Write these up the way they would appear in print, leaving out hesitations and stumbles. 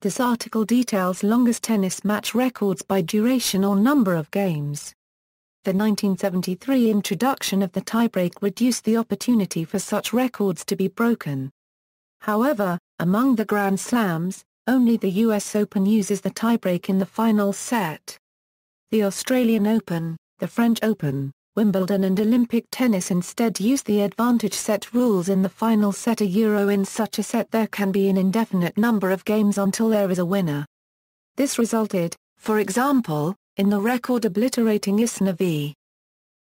This article details longest tennis match records by duration or number of games. The 1973 introduction of the tiebreak reduced the opportunity for such records to be broken. However, among the Grand Slams, only the US Open uses the tiebreak in the final set. The Australian Open, the French Open, Wimbledon and Olympic tennis instead use the advantage set rules in the final set. In such a set there can be an indefinite number of games until there is a winner. This resulted, for example, in the record-obliterating Isner v.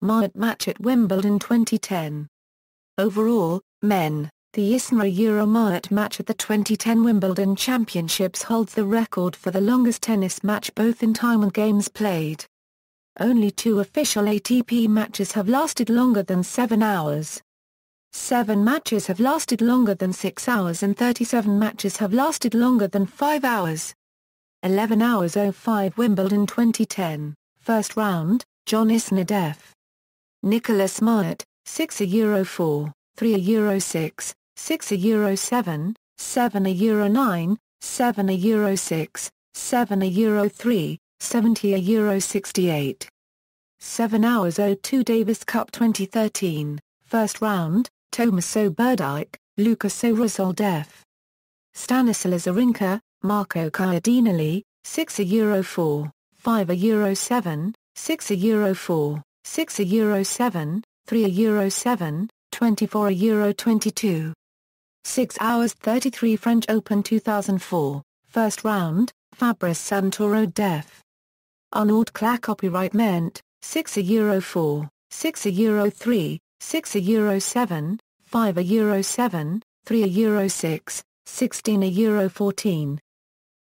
Mahut match at Wimbledon 2010. Overall, men, the Isner-Mahut match at the 2010 Wimbledon Championships holds the record for the longest tennis match both in time and games played. Only 2 official ATP matches have lasted longer than 7 hours. 7 matches have lasted longer than 6 hours and 37 matches have lasted longer than 5 hours. 11 hours 05 Wimbledon 2010, first round, John Isner def. Nicholas Mahut, 6-4, 3-6, 6-7, 7-9, 7-6, 7-3, 70-68. 7 hours 02 Davis Cup 2013, first round, Tomaso Berdych, Lucas Orazol def. Stanislas Wawrinka, Marco Cardinali, 6-4, 5-7, 6-4, 6-7, 3-7, 24-22. 6 hours 33 French Open 2004, first round, Fabrice Santoro def. Arnaud Cla copyright Ment, 6-4, 6-3, 6-7, 5-7, 3-6, 16-14.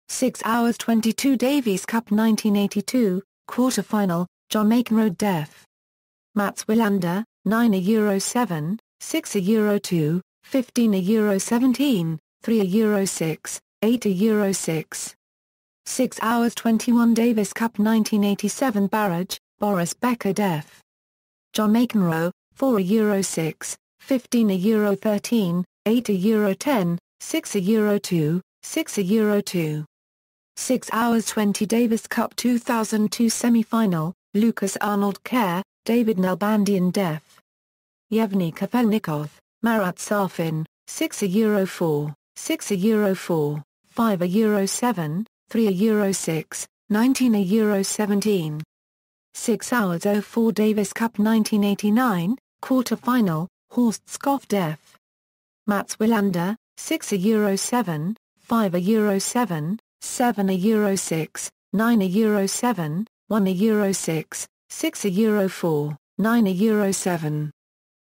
6 hours 22 Davis Cup 1982, quarter-final, John McEnroe def. Mats Wilander, 9-7, 6-2, 15-17, 3-6, 8-6. 6 hours 21 Davis Cup 1987 Barrage, Boris Becker def. John McEnroe, 4-6, 15-13, 8-10, 6-2, 6-2. 6 hours 20 Davis Cup 2002 semi-final, Lucas Arnold Kerr, David Nalbandian def. Yevgeny Kafelnikov, Marat Safin, 6-4, 6-4, 5-7, 3-6, 19-17. 6 hours 04 Davis Cup 1989, quarter-final, Horst Skoff def. Mats Wilander, 6-7, 5-7, 7-6, 9-7, 1-6, 6-4, 9-7.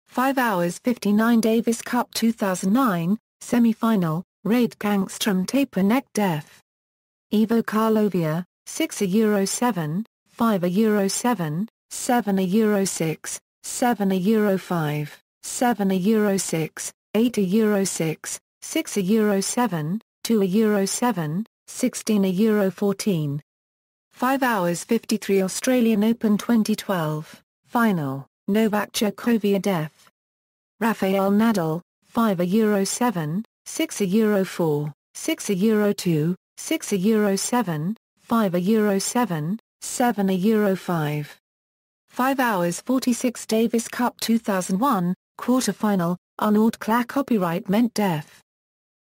5 hours 59 Davis Cup 2009, semi-final, Raid Gangstrom Taperneck def. Ivo Karlovia, 6-7, 5-7, 7-6, 7-5, 7-6, 8-6, 6-7, 2-7, 16-14. 5 hours 53 Australian Open 2012, final, Novak Djokovic def. Rafael Nadal, 5-7, 6-4, 6-2, 6-7, 5-7, 7-5. 5 hours 46 Davis Cup 2001, quarter-final, Arnaud Cla copyright Ment def.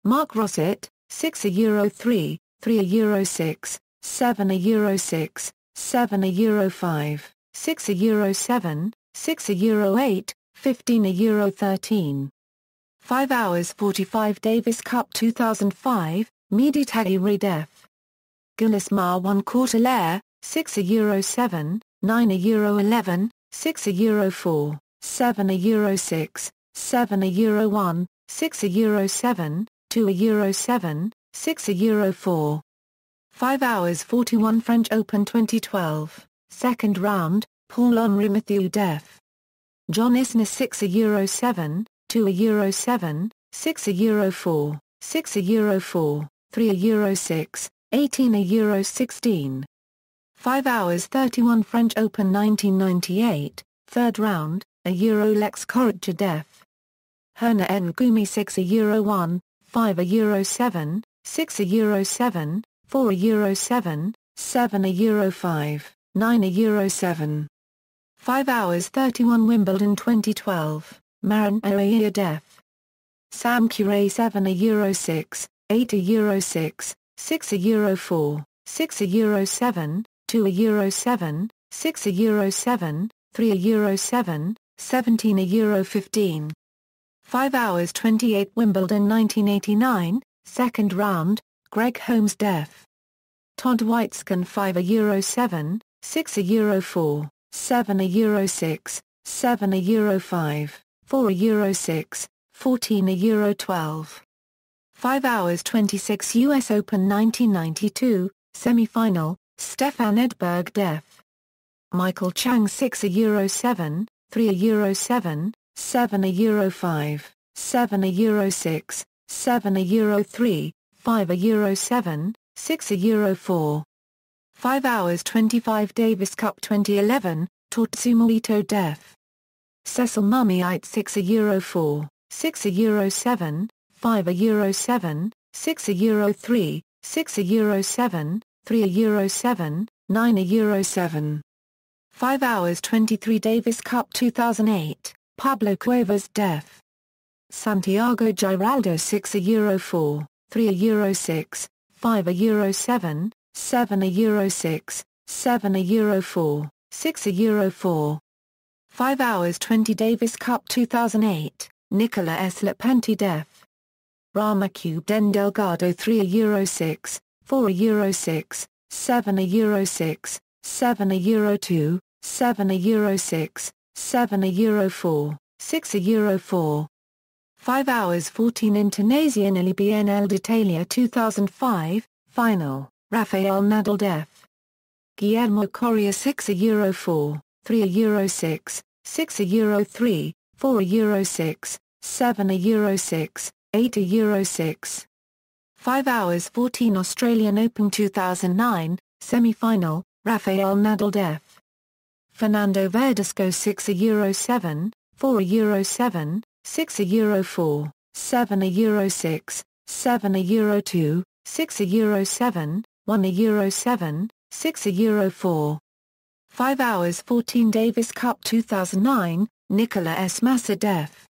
Mark Rosset, 6-3, 3-6, 7-6, 7-5, 6-7, 6-8, 15-13. 5 hours 45 Davis Cup 2005, Meditagiri def. Gilles Marwan Courtelaire, 6-7, 9-11, 6-4, 7-6, 7-1, 6-7, 2-7, 6-4. 5 hours 41 French Open 2012, second round, Paul-Henri Mathieu def. John Isner 6-7, 2-7, 6-4, 6-4, 3-6, 18-16. 5 hours 31 French Open 1998, third round, Lex Corretja def. Herna Ngumi 6-1, 5-7, 6-7, 4 Euro 7, 7 Euro 5, 9 Euro 7. 5 hours 31 Wimbledon 2012, Marin Def. Sam Curé 7 Euro 6, 8 Euro 6, 6 Euro 4, 6 Euro 7, 2 Euro 7, 6 Euro 7, 3 Euro 7, 17 Euro 15. 5 hours 28 Wimbledon 1989, second round, Greg Holmes Def. Todd Whitescan 5 Euro 7, 6 Euro 4, 7 Euro 6, 7 Euro 5, 4 Euro 6, 14 Euro 12. 5 hours 26 US Open 1992, semi-final, Stefan Edberg Def. Michael Chang 6 Euro 7, 3 Euro 7, 7 Euro 5, 7 Euro 6, 7 Euro 3, 5 Euro 7, 6 Euro 4. 5 hours 25 Davis Cup 2011, Tatsuma Ito Def. Cecil Mummiite 6 Euro 4, 6 Euro 7, 5 Euro 7, 6 Euro 3, 6 Euro 7, 3 Euro 7, 9 Euro 7. 5 hours 23 Davis Cup 2008, Pablo Cuevas Def. Santiago Giraldo 6 Euro 4, 3 Euro 6, 5 Euro 7, 7 Euro 6, 7 Euro 4, 6 Euro 4. 5 hours 20 Davis Cup 2008, Nicola S. Lepenti Def. Ramacube Den Delgado 3 Euro 6, 4 Euro 6, 7 Euro 6, 7 Euro 2, 7 Euro 6, 7 Euro 4, 6 Euro 4. 5 hours 14 Internazionale BNL d'Italia 2005, final, Rafael Nadal Def. Guillermo Coria 6 Euro 4, 3 Euro 6, 6 Euro 3, 4 Euro 6, 7 Euro 6, 8 Euro 6. 5 hours 14 Australian Open 2009, semi-final, Rafael Nadal Def. Fernando Verdasco 6 Euro 7, 4 Euro 7, 6 Euro 4, 7 Euro 6, 7 Euro 2, 6 Euro 7, 1 Euro 7, 6 Euro 4. 5 hours 14 Davis Cup 2009, Nicola S. Massa Def.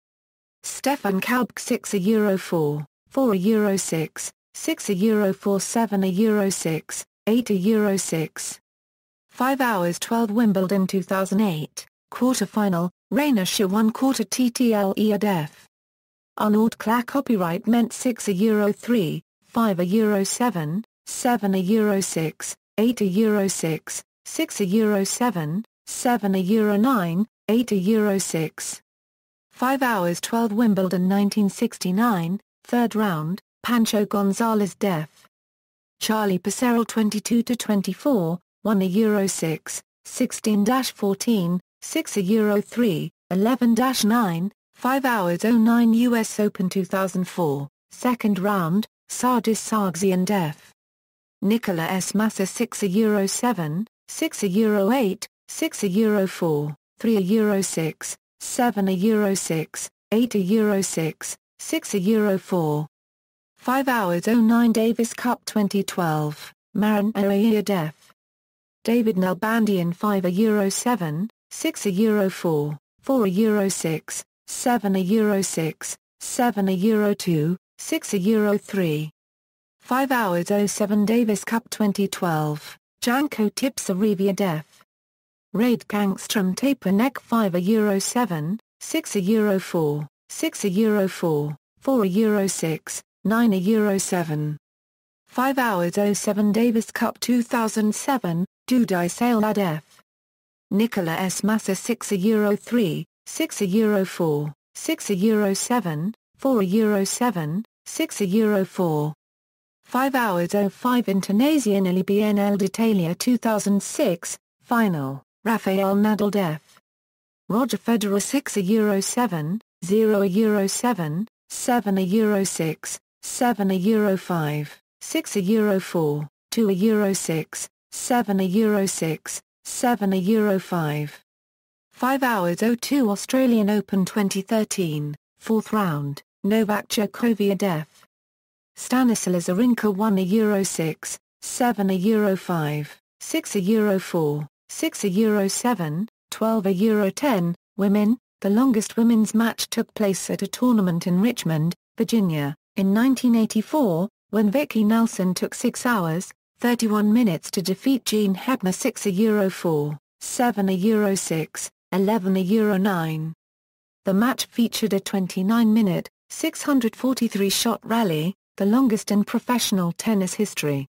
Stefan Kalb 6 Euro 4, 4 Euro 6, 6 Euro 4, 7 Euro 6, 8 Euro 6. 5 hours 12 Wimbledon 2008, quarter-final, Rainer Shah 1/4 TTLE Def. Arnaud Clack copyright meant 6 Euro 3, 5 Euro 7, 7 Euro 6, 8 Euro 6, 6 Euro 7, 7 Euro 9, 8 Euro 6. 5 hours 12 Wimbledon 1969, third round, Pancho Gonzalez Def. Charlie Passerell 22-24, 1 Euro 6, 16-14, 6 Euro 3, 11-9, 5 hours 09 US Open 2004, second round, Sardis Sargsyan Def. Nicola S. Massa 6 Euro 7, 6 Euro 8, 6 Euro 4, 3 Euro 6, 7 Euro 6, 8 Euro 6, 6 Euro 4. 5 hours 09 Davis Cup 2012, Marin Def. David Nalbandian 5 Euro 7, 6 Euro 4, 4 Euro 6, 7 Euro 6, 7 Euro 2, 6 Euro 3. 5 hours 07 Davis Cup 2012, Janko Tipsarevic Def. Raid Gangstrom Taper Neck 5 Euro 7, 6 Euro 4, 6 Euro 4, 4 Euro 6, 9 Euro 7. 5 hours 07 Davis Cup 2007, Dudai Sale Def. Nicola S. Massa 6 Euro 3, 6 Euro 4, 6 Euro 7, 4 Euro 7, 6 Euro 4. 5 hours 05 Internazionale BNL d'Italia 2006, final, Rafael Nadal Def. Roger Federer 6 Euro 7, 0 Euro 7, 7 Euro 6, 7 Euro 5, 6 Euro 4, 2 Euro 6, 7 Euro 6, 7 Euro 5. 5 hours 02 Australian Open 2013, fourth round, Novak Djokovic Def. Stanislas Wawrinka 1 Euro 6, 7 Euro 5, 6 Euro 4, 6 Euro 7, 12 Euro 10. Women. The longest women's match took place at a tournament in Richmond, Virginia, in 1984, when Vicky Nelson took 6 hours, 31 minutes to defeat Jean Hebner 6 Euro 4, 7 Euro 6, 11 Euro 9. The match featured a 29-minute, 643-shot rally, the longest in professional tennis history.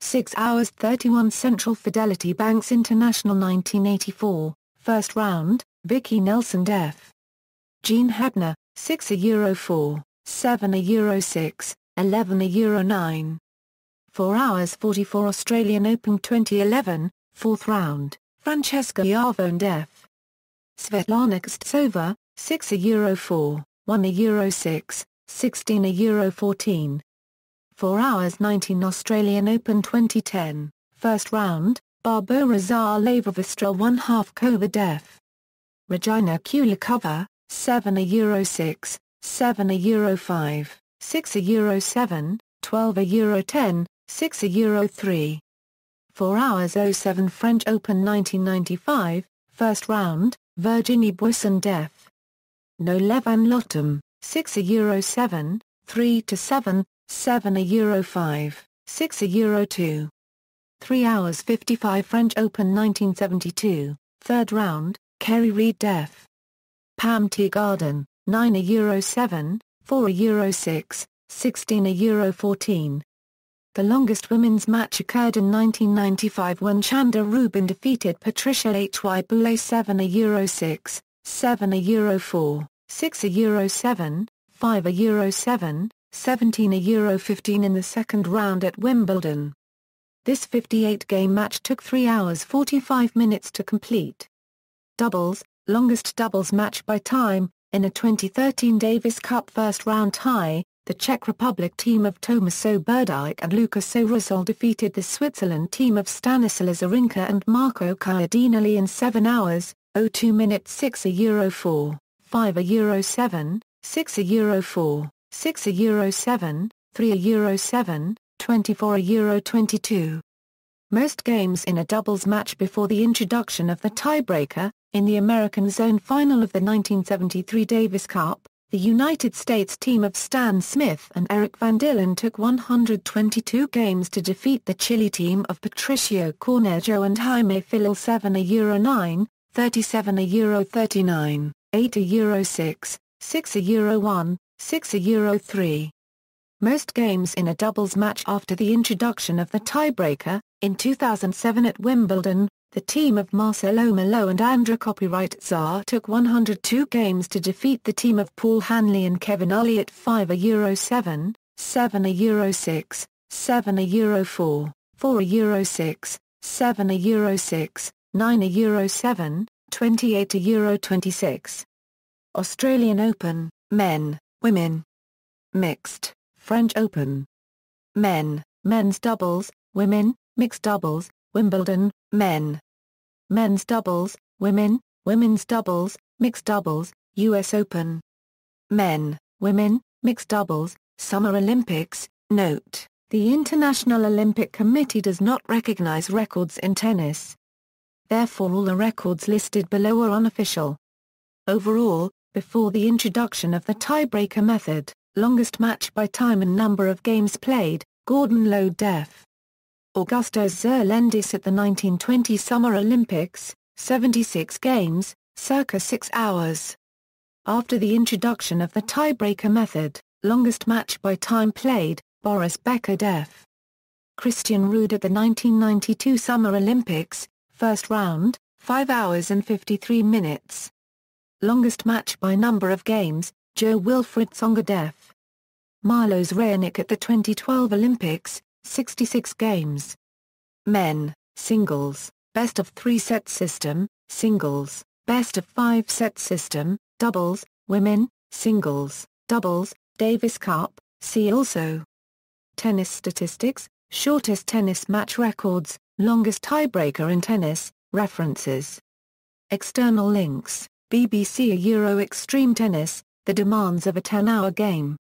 6 hours 31 Central Fidelity Banks International 1984, first round, Vicky Nelson def. Jean Hebner, 6 Euro 4, 7 Euro 6, 11 Euro 9. 4 hours 44 Australian Open 2011, fourth round, Francesca Yavone def. Svetlana Kostsova, 6 Euro 4, 1 Euro 6, 16 Euro 14. 4 hours 19 Australian Open 2010, first round, Barbora Zaleva-Vestra 1/2 Kova def. Regina Kulikova, 7 Euro 6, 7 Euro 5, 6 Euro 7, 12 Euro 10, 6 Euro 3. 4 hours 07 French Open 1995, first round, Virginie Buisson def. Nola van Lottem, 6 Euro 7, 3-7, 7 Euro 5, 6 Euro 2. 3 hours 55 French Open 1972, third round, Kerry Reid def. Pam Teeguarden, 9 Euro 7, 4 Euro 6, 16 Euro 14. The longest women's match occurred in 1995 when Chanda Rubin defeated Patricia Hy Boulay 7 Euro 6, 7 Euro 4, 6 Euro 7, 5 Euro 7, 17 Euro 15 in the second round at Wimbledon. This 58-game match took 3 hours 45 minutes to complete. Doubles, longest doubles match by time, in a 2013 Davis Cup first-round tie, the Czech Republic team of Tomáš Berdych and Lukas Sorisol defeated the Switzerland team of Stanislas Wawrinka and Marco Chiardinelli in 7 hours, 02 minutes 6 Euro 4, 5 Euro 7, 6 Euro 4, 6 Euro 7, 3 Euro 7, 24 Euro 22. Most games in a doubles match before the introduction of the tiebreaker. In the American Zone Final of the 1973 Davis Cup, the United States team of Stan Smith and Eric Van Dillen took 122 games to defeat the Chile team of Patricio Cornejo and Jaime Filil 7 Euro 9, 37 Euro 39, 8 Euro 6, 6 Euro 1, 6 Euro 3. Most games in a doubles match after the introduction of the tiebreaker. In 2007 at Wimbledon, the team of Marcelo Malo and Andra Copyright-Tsar took 102 games to defeat the team of Paul Hanley and Kevin Ollie at 5 Euro 7, 7 Euro 6, 7 Euro 4, 4 Euro 6, 7 Euro 6, 9 Euro 7, 28 Euro 26. Australian Open, Men, Women. Mixed, French Open. Men, Men's Doubles, Women, Mixed Doubles, Wimbledon, Men. Men's Doubles, Women, Women's Doubles, Mixed Doubles, US Open. Men, Women, Mixed Doubles, Summer Olympics. Note: the International Olympic Committee does not recognize records in tennis. Therefore all the records listed below are unofficial. Overall, before the introduction of the tiebreaker method, longest match by time and number of games played, Gordon Low def. Augustus Zerlendis at the 1920 Summer Olympics, 76 games, circa 6 hours. After the introduction of the tiebreaker method, longest match by time played, Boris Becker def. Christian Ruud at the 1992 Summer Olympics, first round, 5 hours and 53 minutes. Longest match by number of games, Jo-Wilfried Tsonga def. Milos Raonic at the 2012 Olympics, 66 games. Men, singles, best of 3 set system, singles, best of 5 set system, doubles, women, singles, doubles, Davis Cup, see also. Tennis statistics, shortest tennis match records, longest tiebreaker in tennis, references. External links, BBC Euro Extreme Tennis, the demands of a 10-hour game.